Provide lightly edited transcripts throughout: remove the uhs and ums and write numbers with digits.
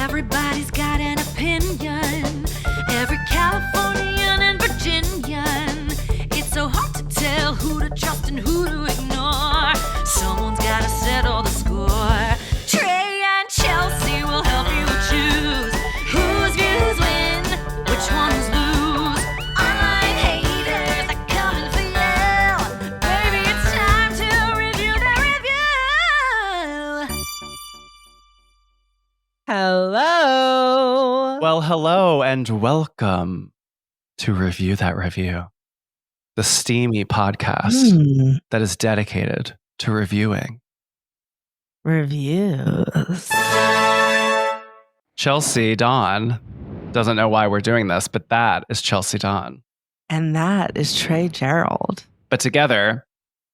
Everybody's got an opinion. Every Californian and Virginian. It's so hard to tell who to trust and who to ignore. Someone's gotta settle the score. Trey and Chelsey will help you choose whose views win, which ones lose. Online haters are coming for you. Baby, it's time to review the review. Hello. Well, hello and welcome to Review That Review, the steamy podcast that is dedicated to reviewing Reviews. Chelsey Dawn doesn't know why we're doing this, but that is Chelsey Dawn. And that is Trey Gerald. But together,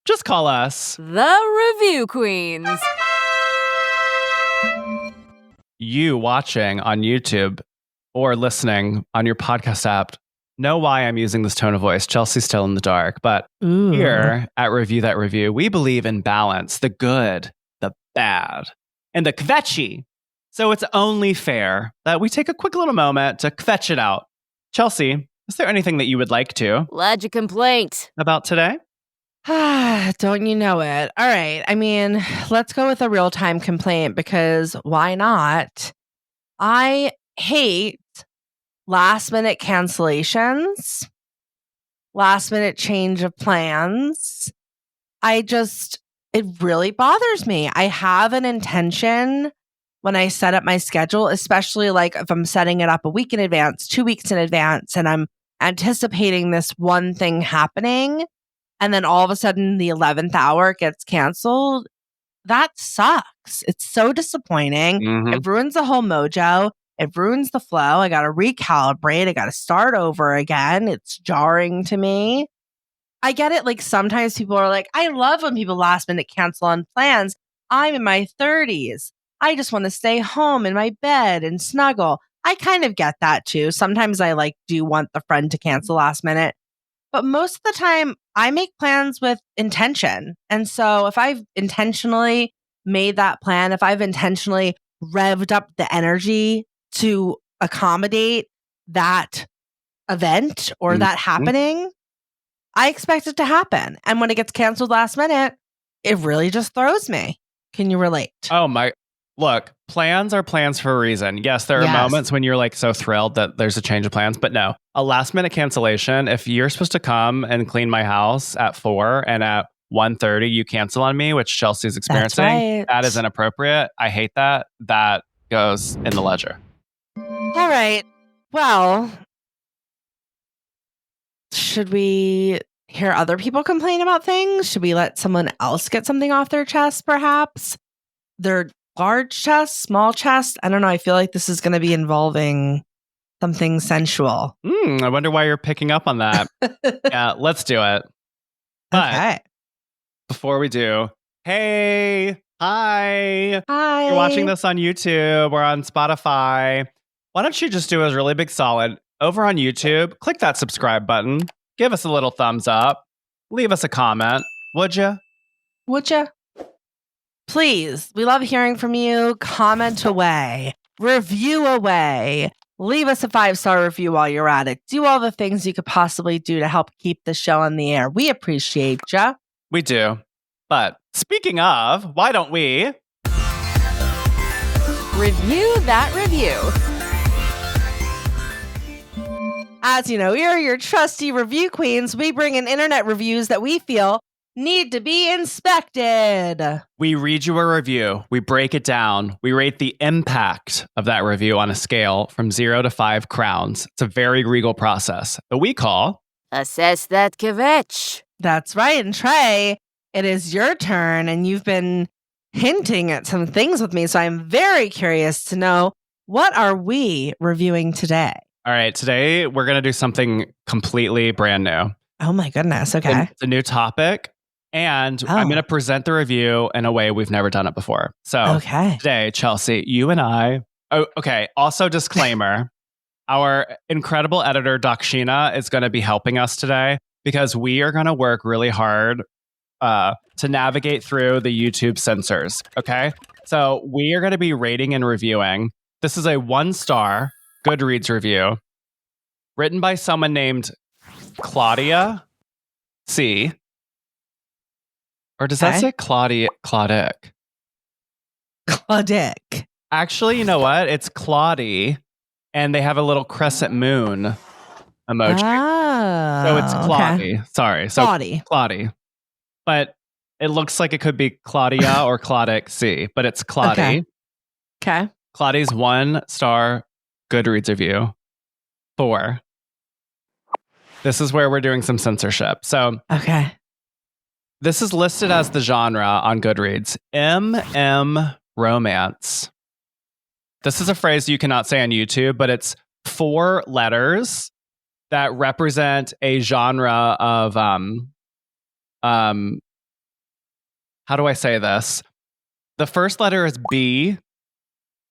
just call us The Review Queens. you watching on YouTube or listening on your podcast app. Know why I'm using this tone of voice. Chelsea's still in the dark, but Ooh. here at Review That Review, we believe in balance, the good, the bad, and the kvetchy. So it's only fair that we take a quick little moment to kvetch it out. Chelsey, is there anything that you would like to Lodge a complaint. about today? Don't you know it? All right. I mean, let's go with a real-time complaint because why not? I hate last-minute cancellations, last-minute change of plans. It really bothers me. I have an intention when I set up my schedule, especially like if I'm setting it up a week in advance, 2 weeks in advance, and I'm anticipating this one thing happening, and then all of a sudden the 11th hour gets canceled. That sucks. It's so disappointing. It ruins the whole mojo. It ruins the flow. I got to recalibrate. I got to start over again. It's jarring to me. I get it. Like sometimes people are like, I love when people last minute cancel on plans. I'm in my 30s. I just want to stay home in my bed and snuggle. I kind of get that too. Sometimes I do want the friend to cancel last minute. But most of the time, I make plans with intention. And so if I've intentionally made that plan, if I've intentionally revved up the energy to accommodate that event or that happening, I expect it to happen. And when it gets canceled last minute, it really just throws me. Can you relate? Oh my, look, plans are plans for a reason. Yes, there are moments when you're so thrilled that there's a change of plans, but no, a last minute cancellation. If you're supposed to come and clean my house at 4 and at 1:30 you cancel on me, which Chelsea's experiencing, right. That is inappropriate. I hate that. That goes in the ledger. All right. Well, should we hear other people complain about things? Should we let someone else get something off their chest, perhaps? Their large chest, small chest? I don't know. I feel like this is going to be involving something sensual. I wonder why you're picking up on that. Yeah, let's do it. But Okay. before we do, hey, hi. Hi. You're watching this on YouTube or on Spotify. Why don't you just do us a really big solid over on YouTube? Click that subscribe button. Give us a little thumbs up. Leave us a comment. Would you? Would you? Please. We love hearing from you. Comment away. Review away. Leave us a 5-star review while you're at it. Do all the things you could possibly do to help keep the show on the air. We appreciate you. We do. But speaking of, why don't we Review That Review. As you know, we are your trusty review queens. We bring in internet reviews that we feel need to be inspected. we read you a review, we break it down, we rate the impact of that review on a scale from 0 to 5 crowns. It's a very regal process that we call Assess That Kvetch. That's right. And Trey, it is your turn, and you've been hinting at some things with me. So I'm very curious to know, what are we reviewing today? All right, today we're going to do something completely brand new. Oh my goodness. Okay. It's a new topic, and I'm going to present the review in a way we've never done it before. So today, Chelsey, you and I... Oh, okay, also disclaimer. Our incredible editor, Dakshina, is going to be helping us today because we are going to work really hard to navigate through the YouTube censors, okay? So we are going to be rating and reviewing This is a 1-star Goodreads review written by someone named Claudia C. Or does that say Claudic? Claudic. Actually, you know what? It's Claudie, and they have a little crescent moon emoji. Oh, so it's Claudie. Okay. Sorry. So Claudie. But it looks like it could be Claudia or Claudic C, but it's Claudie. Okay. Claudie's 1-star Goodreads review. 4. This is where we're doing some censorship. So, okay. This is listed as the genre on Goodreads. MM romance. This is a phrase you cannot say on YouTube, but it's 4 letters that represent a genre of how do I say this? The first letter is B.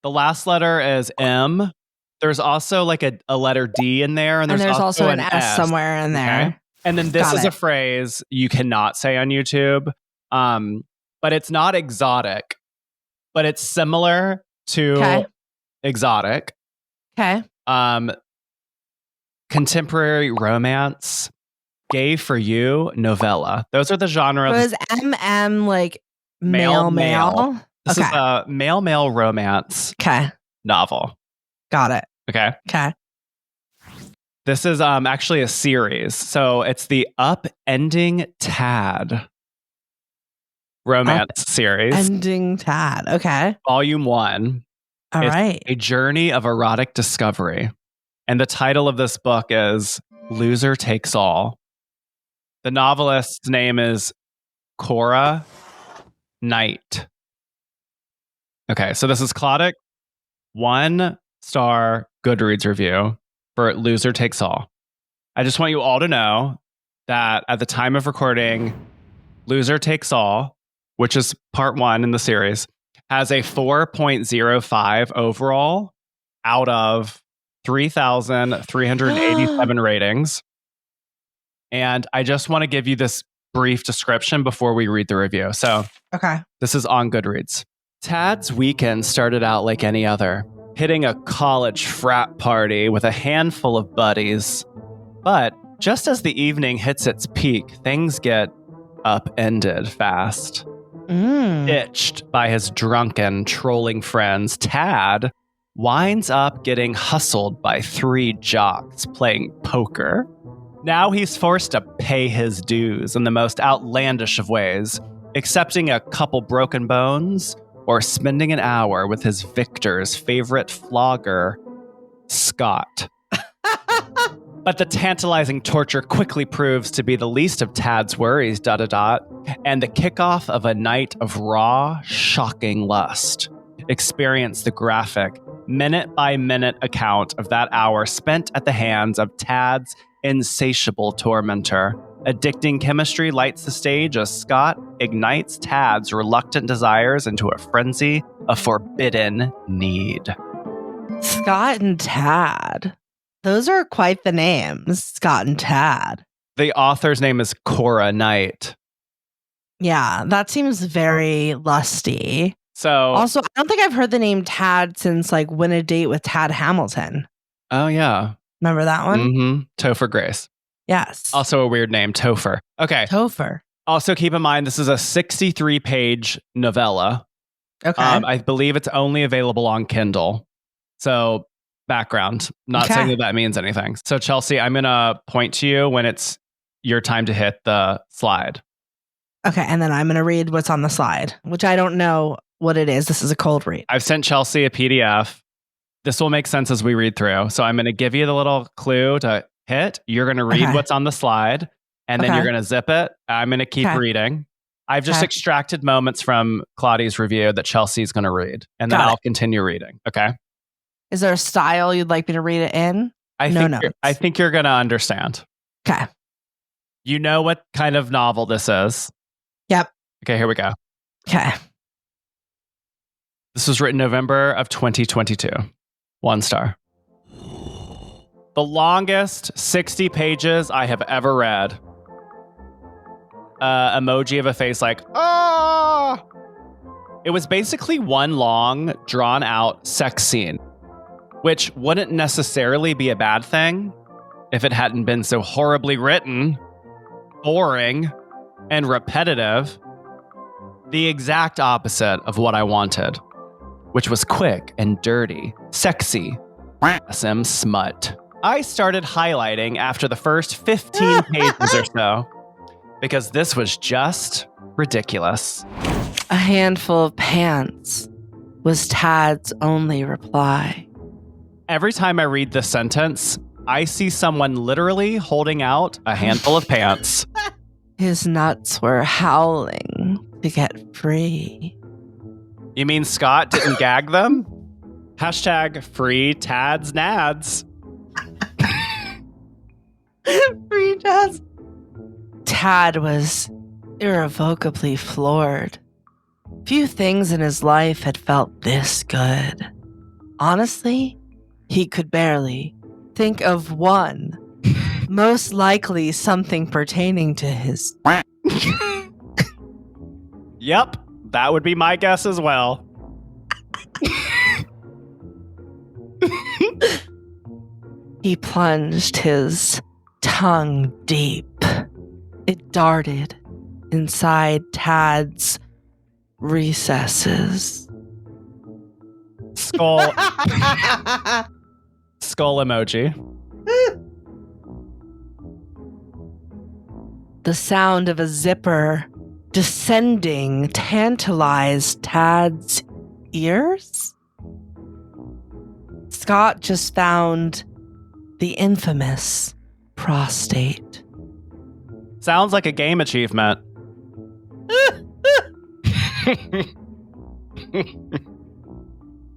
The last letter is M. There's also like a letter D in there, and there's also an S somewhere in there. Okay? And then this is a phrase you cannot say on YouTube, but it's not exotic, but it's similar to exotic. Okay. Contemporary romance, gay for you, novella. Those are the genres. So is MM like male? This is a male romance novel. Got it. Okay. Okay. This is actually a series. So it's the Upending Tad romance series. Upending Tad. Okay. Volume 1. All right. A journey of erotic discovery. And the title of this book is Loser Takes All. The novelist's name is Kora Knight. Okay, so this is Claudic 1-star Goodreads review for Loser Takes All. I just want you all to know that at the time of recording, Loser Takes All, which is part 1 in the series, has a 4.05 overall out of 3,387 ratings. And I just want to give you this brief description before we read the review. So, this is on Goodreads. Tad's weekend started out like any other, hitting a college frat party with a handful of buddies. But just as the evening hits its peak, things get upended fast. Ditched by his drunken, trolling friends, Tad winds up getting hustled by 3 jocks playing poker. Now he's forced to pay his dues in the most outlandish of ways, accepting a couple broken bones or spending an hour with his victor's favorite flogger, Scott. But the tantalizing torture quickly proves to be the least of Tad's worries, and the kickoff of a night of raw, shocking lust. Experience the graphic, minute-by-minute account of that hour spent at the hands of Tad's insatiable tormentor. Addicting chemistry lights the stage as Scott ignites Tad's reluctant desires into a frenzy of forbidden need. Scott and Tad. Those are quite the names, Scott and Tad. The author's name is Kora Knight. Yeah, that seems very lusty. So, also, I don't think I've heard the name Tad since like Win a Date with Tad Hamilton. Oh, yeah. Remember that one? Mm-hmm. Topher Grace. Yes. Also a weird name, Topher. Okay. Topher. Also keep in mind, this is a 63-page novella. Okay. I believe it's only available on Kindle. So background, not saying that means anything. So Chelsey, I'm going to point to you when it's your time to hit the slide. Okay. And then I'm going to read what's on the slide, which I don't know what it is. This is a cold read. I've sent Chelsey a PDF. This will make sense as we read through. So I'm going to give you the little clue to hit. You're going to read what's on the slide, and then you're going to zip it. I'm going to keep reading. I've just extracted moments from Claudia's review that Chelsey's going to read, and then I'll continue reading. Okay. Is there a style you'd like me to read it in? I think you're going to understand. Okay. You know what kind of novel this is? Yep. Okay, here we go. Okay. This was written November of 2022. 1 star. The longest 60 pages I have ever read. Emoji of a face like, ah! It was basically one long, drawn-out sex scene. which wouldn't necessarily be a bad thing if it hadn't been so horribly written, boring, and repetitive. The exact opposite of what I wanted, which was quick and dirty, sexy, SM smut. I started highlighting after the first 15 pages or so, because this was just ridiculous. A handful of pants was Tad's only reply. Every time I read this sentence, I see someone literally holding out a handful of pants. His nuts were howling to get free. You mean Scott didn't gag them? Hashtag free Tad's nads. Free Tad's. Tad was irrevocably floored. Few things in his life had felt this good. Honestly, he could barely think of one. Most likely something pertaining to his... Yep, that would be my guess as well. He plunged his tongue deep. It darted inside Tad's recesses. Skull. Skull emoji. The sound of a zipper descending tantalized Tad's ears. Scott just found the infamous prostate. Sounds like a game achievement.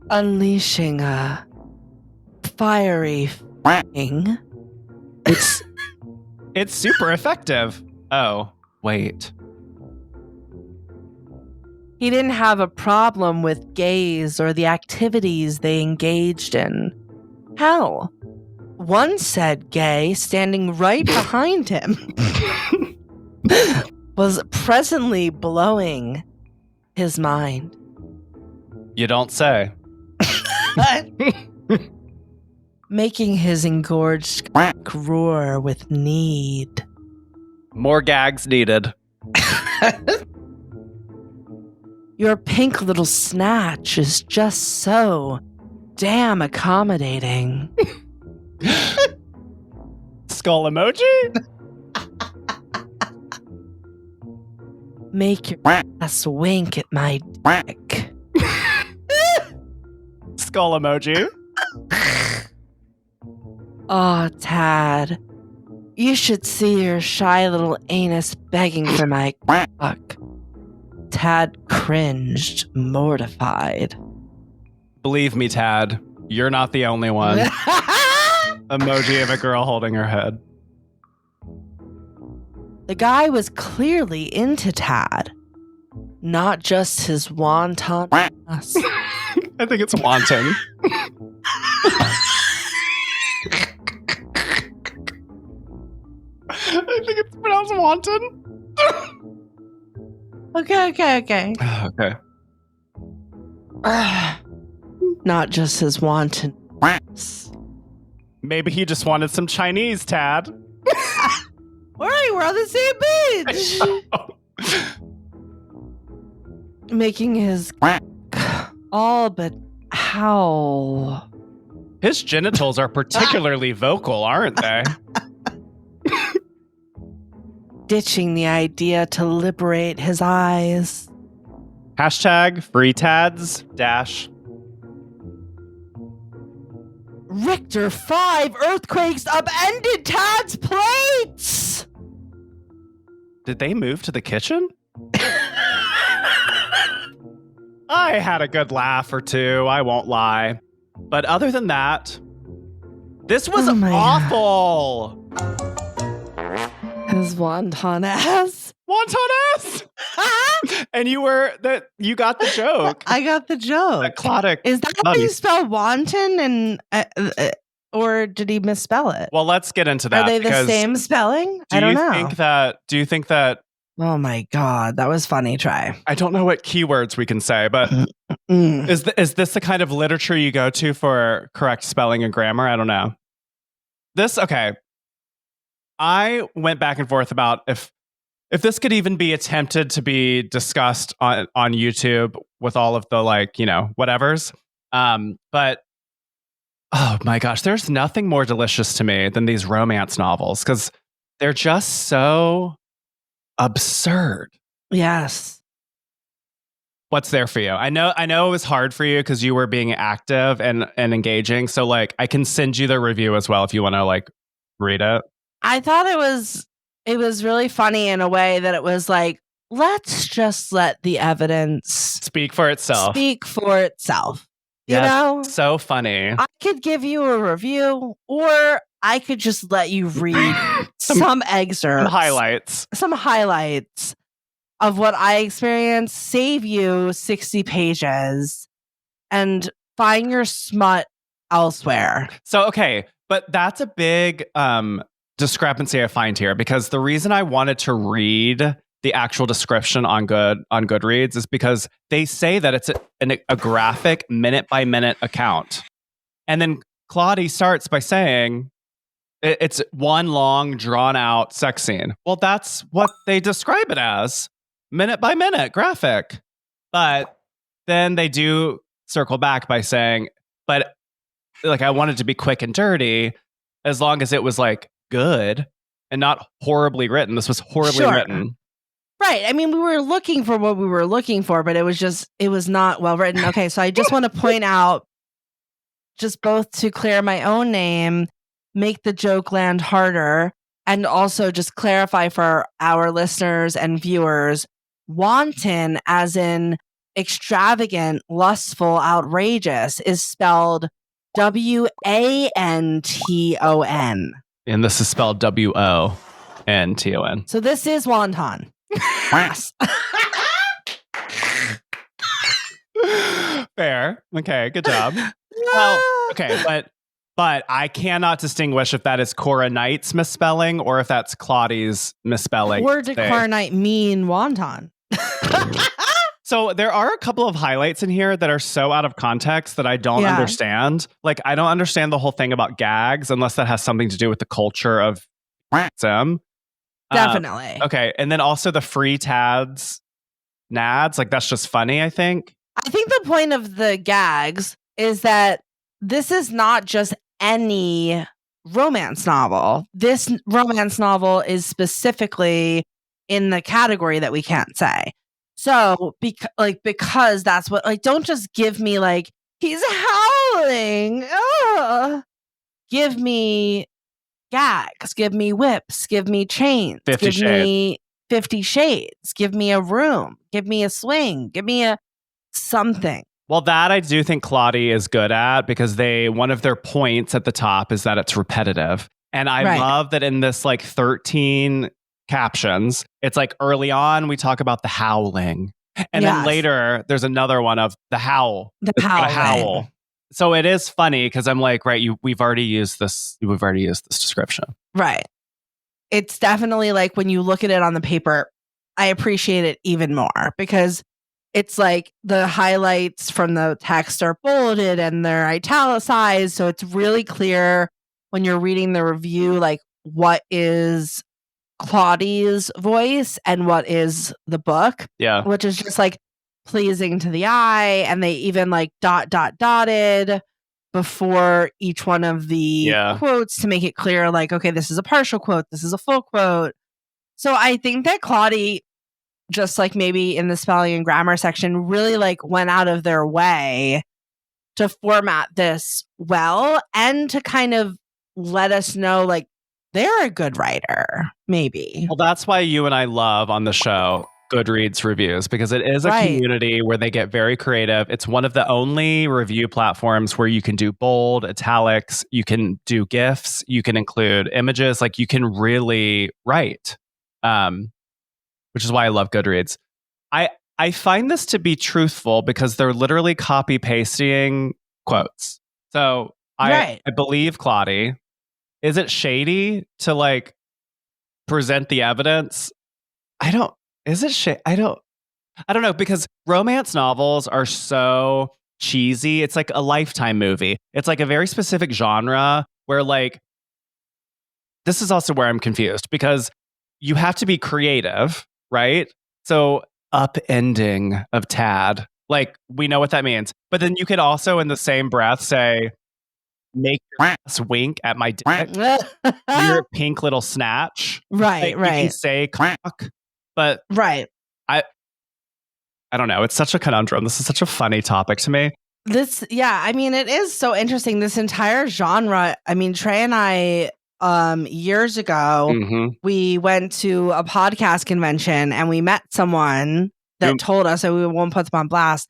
Unleashing a fiery f***ing. It's super effective. Oh, wait. He didn't have a problem with gays or the activities they engaged in. Hell, one said gay standing right behind him was presently blowing his mind. You don't say. Making his engorged roar with need. More gags needed. Your pink little snatch is just so damn accommodating. Skull emoji? Make your ass wink at my dick. Skull emoji? Aw, Tad. You should see your shy little anus begging for my cock. Tad cringed, mortified. Believe me, Tad, you're not the only one. Emoji of a girl holding her head. The guy was clearly into Tad, not just his wonton ass. I think it's Wanton. I think it's pronounced Wanton. Okay. Okay. Not just his wanton ass. Maybe he just wanted some Chinese, Tad. Alright, we're on the same page. Making his all but howl. His genitals are particularly vocal, aren't they? Ditching the idea to liberate his eyes. Hashtag free Tads dash. Richter 5 earthquakes upended Tad's plates! Did they move to the kitchen? I had a good laugh or two, I won't lie. But other than that, this was awful. His wonton ass. Wonton ass! And you got the joke. I got the joke. Aquatic. Is that how you spell wanton or did he misspell it? Well, let's get into that. Are they the same spelling? I don't know. Do you think that Oh my God, that was funny, Trey. I don't know what keywords we can say, but is this the kind of literature you go to for correct spelling and grammar? I don't know. Okay. I went back and forth about if this could even be attempted to be discussed on YouTube with all of the whatevers. But oh my gosh, there's nothing more delicious to me than these romance novels because they're just so absurd. Yes. What's there for you? I know it was hard for you because you were being active and engaging. So I can send you the review as well if you want to read it. I thought it was really funny in a way that it was let's just let the evidence speak for itself. You know? So funny. I could give you a review or I could just let you read some excerpts. Some highlights of what I experienced, save you 60 pages and find your smut elsewhere. So, okay, but that's a big discrepancy I find here because the reason I wanted to read the actual description on Goodreads is because they say that it's a graphic minute-by-minute account. And then Claudia starts by saying it's one long, drawn-out sex scene. Well, that's what they describe it as, minute-by-minute graphic. But then they do circle back by saying, but I wanted to be quick and dirty as long as it was good and not horribly written. This was horribly written. Right. I mean, we were looking for what we were looking for, but it was not well written. Okay, so I just want to point out, just both to clear my own name, make the joke land harder, and also just clarify for our listeners and viewers, wanton, as in extravagant, lustful, outrageous, is spelled Wanton. And this is spelled Wonton. So this is Wonton. Yes. Fair. Okay, good job. Well, okay, but I cannot distinguish if that is Kora Knight's misspelling or if that's Claudia's misspelling. Or did Kora Knight mean wonton? So there are a couple of highlights in here that are so out of context that I don't understand. I don't understand the whole thing about gags unless that has something to do with the culture of them. Definitely. Okay. And then also the free nads, that's just funny, I think. I think the point of the gags is that this is not just any romance novel. This romance novel is specifically in the category that we can't say. So, because that's what, don't just give me he's howling. Ugh. Give me gags, give me whips, give me chains, me 50 Shades, give me a room, give me a swing, give me a something. Well, that I do think Claudia is good at because one of their points at the top is that it's repetitive. And I love that in this 13 captions, it's early on we talk about the howling. And then later there's another one of the howl. The howl. So it is funny because I'm we've already used this description. Right. It's definitely when you look at it on the paper, I appreciate it even more because it's the highlights from the text are bolded and they're italicized. So it's really clear when you're reading the review, what is Claudia's voice and what is the book. Yeah. Which is just pleasing to the eye, and they even dotted before each one of the quotes to make it clear okay, this is a partial quote, this is a full quote. So I think that Claudia, just maybe in the spelling and grammar section, really went out of their way to format this well and to kind of let us know they're a good writer, maybe. Well, that's why you and I love on the show Goodreads reviews, because it is a community where they get very creative. It's one of the only review platforms where you can do bold, italics, you can do GIFs, you can include images, you can really write, which is why I love Goodreads. I find this to be truthful because they're literally copy pasting quotes. So I believe Claudia. Is it shady to present the evidence? I don't Is it I don't know, because romance novels are so cheesy. It's like a Lifetime movie. It's like a very specific genre where like, this is also where I'm confused because you have to be creative, right? So upending of Tad, like we know what that means. But then you could also in the same breath say, make your ass wink at my dick. Your pink little snatch. Right, like, right. You can say cock, but right. I don't know. It's such a conundrum. This is such a funny topic to me. I mean, it is so interesting. This entire genre. I mean, Trey and I, years ago, we went to a podcast convention and we met someone that told us, and we won't put them on blast,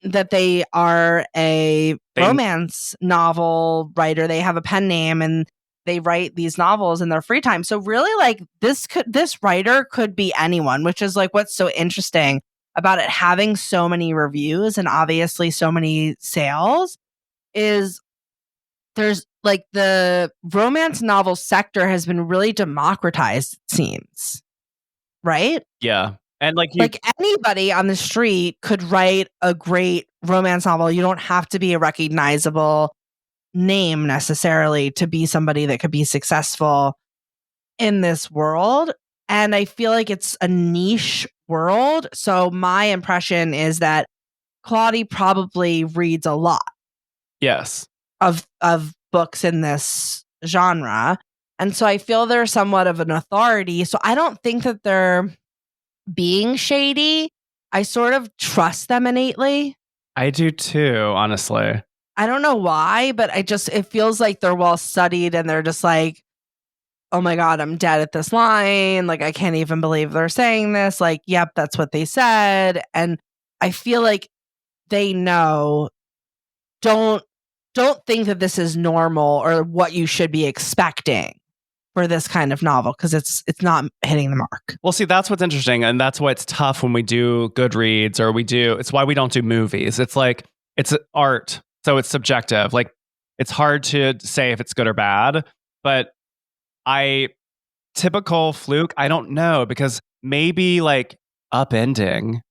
that they are a romance novel writer. They have a pen name and they write these novels in their free time. So really, like this writer could be anyone, which is like what's so interesting about it having so many reviews and obviously so many sales is there's like the romance novel sector has been really democratized, it seems. Right? Yeah. And like anybody on the street could write a great romance novel. You don't have to be a recognizable name necessarily to be somebody that could be successful in this world. And I feel like it's a niche world. So my impression is that Claudia probably reads a lot. Yes. Of books in this genre. And so I feel they're somewhat of an authority. So I don't think that they're being shady. I sort of trust them innately. I do too, honestly. I don't know why, but it feels like they're well studied and they're just like, oh my God, I'm dead at this line. Like, I can't even believe they're saying this. Like, yep, that's what they said. And I feel like they know, don't think that this is normal or what you should be expecting for this kind of novel, because it's not hitting the mark. Well, see, that's what's interesting. And that's what's tough when we do Goodreads or it's why we don't do movies. It's like, it's art. So it's subjective. Like, it's hard to say if it's good or bad, but typical fluke, I don't know, because maybe like upending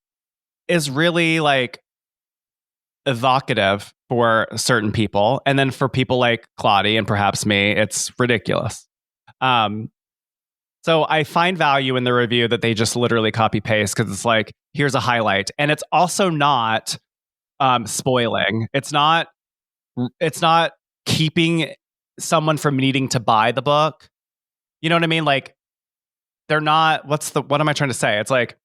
is really like evocative for certain people. And then for people like Claudia and perhaps me, it's ridiculous. So I find value in the review that they just literally copy paste because it's like, here's a highlight. And it's also not spoiling. It's not keeping someone from needing to buy the book. You know what I mean? Like, they're not, what am I trying to say? It's like,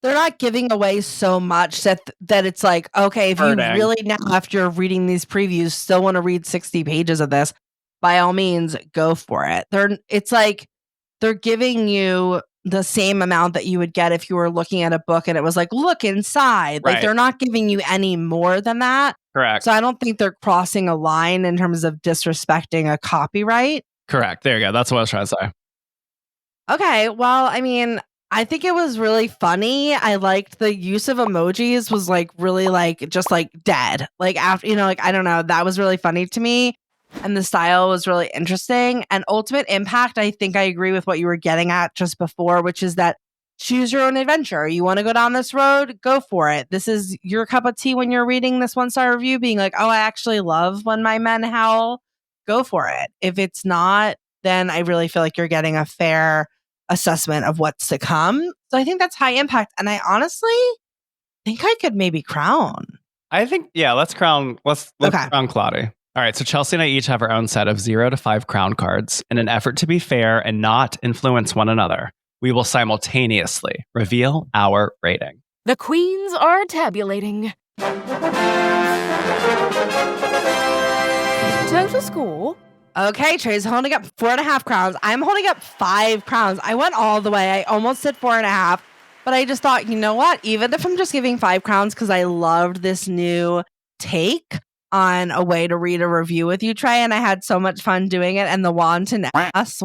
they're not giving away so much that it's like, okay, if you really now, after reading these previews, still want to read 60 pages of this, by all means, go for it. It's like they're giving you the same amount that you would get if you were looking at a book and it was like, look inside. Right. Like, they're not giving you any more than that. Correct. So I don't think they're crossing a line in terms of disrespecting a copyright. Correct. There you go. That's what I was trying to say. Okay. Well, I mean, I think it was really funny. I liked the use of emojis was like really like just like dead. Like after, like, I don't know, that was really funny to me. And the style was really interesting. And Ultimate Impact, I think I agree with what you were getting at just before, which is that choose your own adventure. You want to go down this road? Go for it. This is your cup of tea when you're reading this 1-star review, being like, oh, I actually love when my men howl. Go for it. If it's not, then I really feel like you're getting a fair assessment of what's to come. So I think that's high impact. And I honestly think I could maybe crown. I think, yeah, let's crown Claudia. All right, so Chelsey and I each have our own set of 0 to 5 crown cards. In an effort to be fair and not influence one another, we will simultaneously reveal our rating. The queens are tabulating. Total score. Okay, Trey's holding up 4.5 crowns. I'm holding up 5 crowns. I went all the way. I almost said 4.5, but I just thought, you know what? Even if I'm just giving 5 crowns because I loved this new take on a way to read a review with you, Trey, and I had so much fun doing it. And the Wanton ass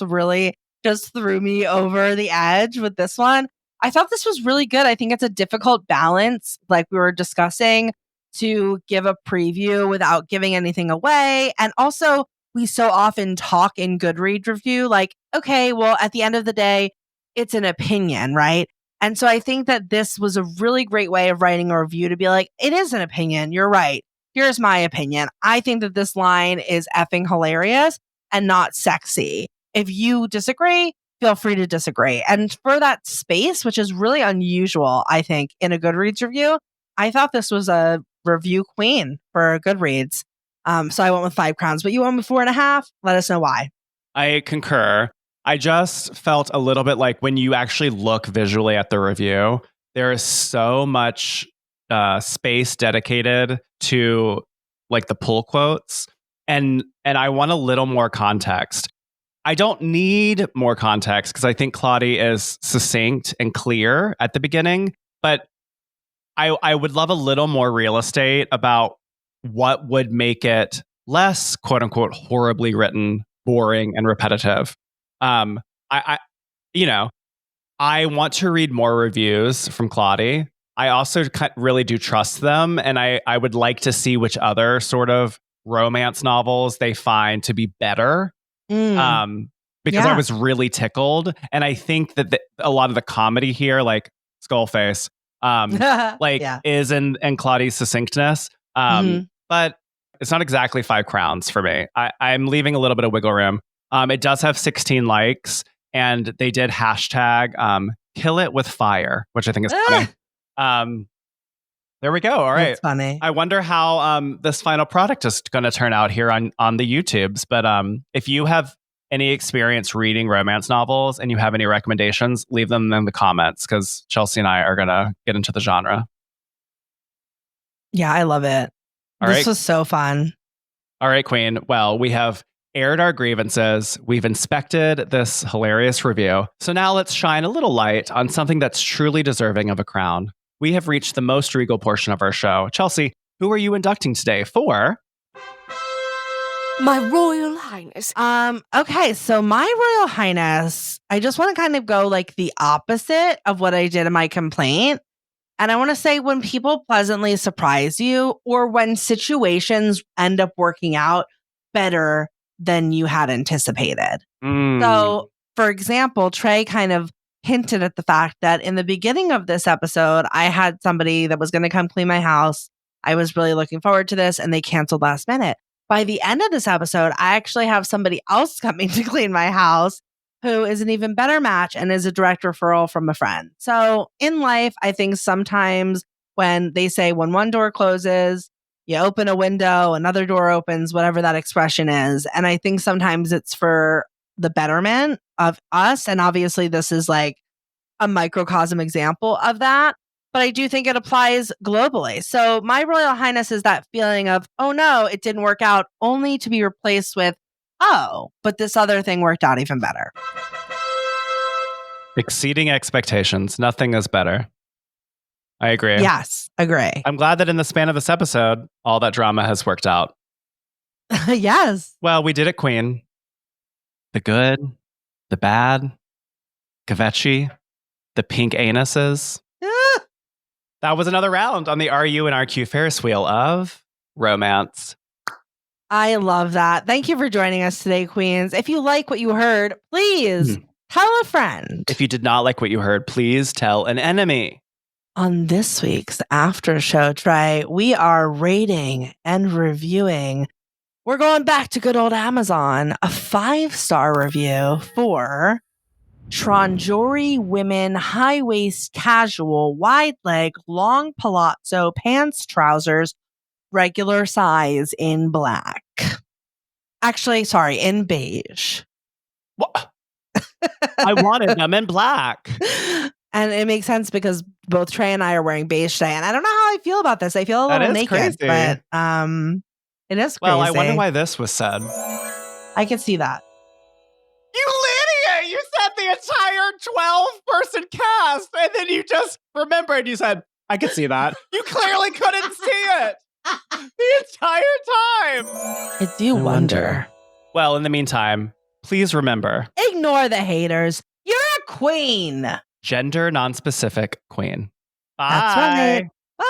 really just threw me over the edge with this one. I thought this was really good. I think it's a difficult balance, like we were discussing, to give a preview without giving anything away. And also, we so often talk in Goodreads review, like, okay, well, at the end of the day, it's an opinion, right? And so I think that this was a really great way of writing a review to be like, it is an opinion. You're right. Here's my opinion. I think that this line is effing hilarious and not sexy. If you disagree, feel free to disagree. And for that space, which is really unusual, I think, in a Goodreads review, I thought this was a review queen for Goodreads. So I went with 5 crowns, but you went with 4.5. Let us know why. I concur. I just felt a little bit like when you actually look visually at the review, there is so much space dedicated to like the pull quotes, and I want a little more context. I don't need more context because I think Claudie is succinct and clear at the beginning, but I would love a little more real estate about what would make it less quote unquote horribly written, boring, and repetitive. I want to read more reviews from Claudie. I also really do trust them, and I would like to see which other sort of romance novels they find to be better. Because I was really tickled, and I think that a lot of the comedy here, like Skullface, is in Claudie's succinctness. But it's not exactly 5 crowns for me. I'm leaving a little bit of wiggle room. It does have 16 likes, and they did hashtag kill it with fire, which I think is funny. There we go. All right. That's funny. I wonder how this final product is going to turn out here on the YouTubes. But if you have any experience reading romance novels and you have any recommendations, leave them in the comments because Chelsey and I are going to get into the genre. Yeah, I love it. This was so fun. All right, Queen. Well, we have aired our grievances. We've inspected this hilarious review. So now let's shine a little light on something that's truly deserving of a crown. We have reached the most regal portion of our show. Chelsey, who are you inducting today for? My Royal Highness. Okay, so my Royal Highness, I just want to kind of go like the opposite of what I did in my complaint. And I want to say when people pleasantly surprise you or when situations end up working out better than you had anticipated. So, for example, Trey kind of hinted at the fact that in the beginning of this episode, I had somebody that was going to come clean my house. I was really looking forward to this, and they canceled last minute. By the end of this episode, I actually have somebody else coming to clean my house who is an even better match and is a direct referral from a friend. So in life, I think sometimes when they say when one door closes, you open a window, another door opens, whatever that expression is. And I think sometimes it's for the betterment of us. And obviously this is like a microcosm example of that. But I do think it applies globally. So my Royal Highness is that feeling of, oh no, it didn't work out, only to be replaced with, oh, but this other thing worked out even better. Exceeding expectations. Nothing is better. I agree. Yes, agree. I'm glad that in the span of this episode, all that drama has worked out. Yes. Well, we did it, Queen. The good, the bad, Kvetchy, the pink anuses. That was another round on the RU and RQ Ferris wheel of romance. I love that. Thank you for joining us today, Queens. If you like what you heard, please tell a friend. If you did not like what you heard, please tell an enemy. On this week's after show, Trey, we are rating and reviewing. We're going back to good old Amazon, a 5-star review for Tronjori Women High-Waist Casual Wide Leg Long Palazzo Pants Trousers Regular Size in black. Actually, sorry, in beige. What? I wanted them in black. And it makes sense because both Trey and I are wearing beige today. And I don't know how I feel about this. I feel a little naked, crazy. But it is crazy. Well, I wonder why this was said. I can see that. You idiot! You said the entire 12-person cast, and then you just remembered. You said, I could see that. You clearly couldn't see it the entire time. I do wonder. Well, in the meantime, please remember. Ignore the haters. You're a queen. Gender non-specific queen. Bye. That's right. Bye.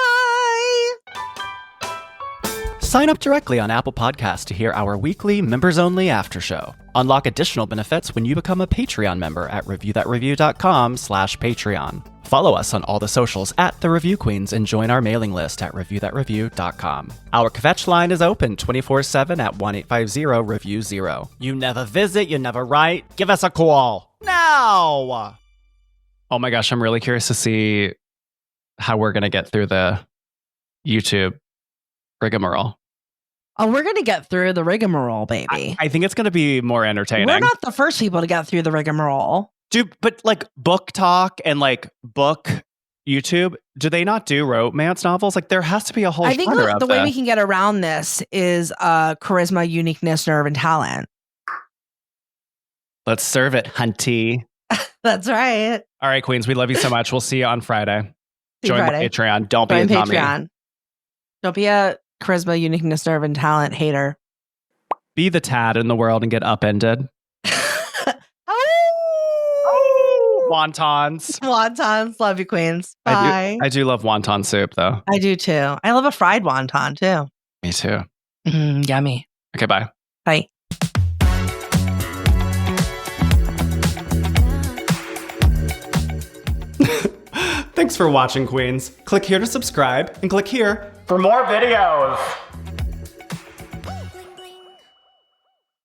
sign up directly on Apple Podcasts to hear our weekly members-only after show. Unlock additional benefits when you become a Patreon member at reviewthatreview.com/Patreon. Follow us on all the socials at The Review Queens and join our mailing list at reviewthatreview.com. Our kvetch line is open 24/7 at 1-850-REVIEW-0. You never visit, you never write. Give us a call now! Oh my gosh, I'm really curious to see how we're going to get through the YouTube rigmarole. Oh, we're going to get through the rigmarole, baby. I think it's going to be more entertaining. We're not the first people to get through the rigmarole. But like book talk and like book YouTube, do they not do romance novels? Like there has to be a whole. I think the way we can get around this is charisma, uniqueness, nerve, and talent. Let's serve it, hunty. That's right. All right, queens, we love you so much. We'll see you on Friday. Join my Patreon. Don't be a dummy. Don't be a charisma, uniqueness, nerve, and talent hater. Be the Tad in the world and get upended. Wontons. Wontons. Love you, queens. Bye. I do love wonton soup, though. I do, too. I love a fried wonton, too. Me, too. Yummy. Okay, bye. Bye. Thanks for watching, queens. Click here to subscribe and click here for more videos.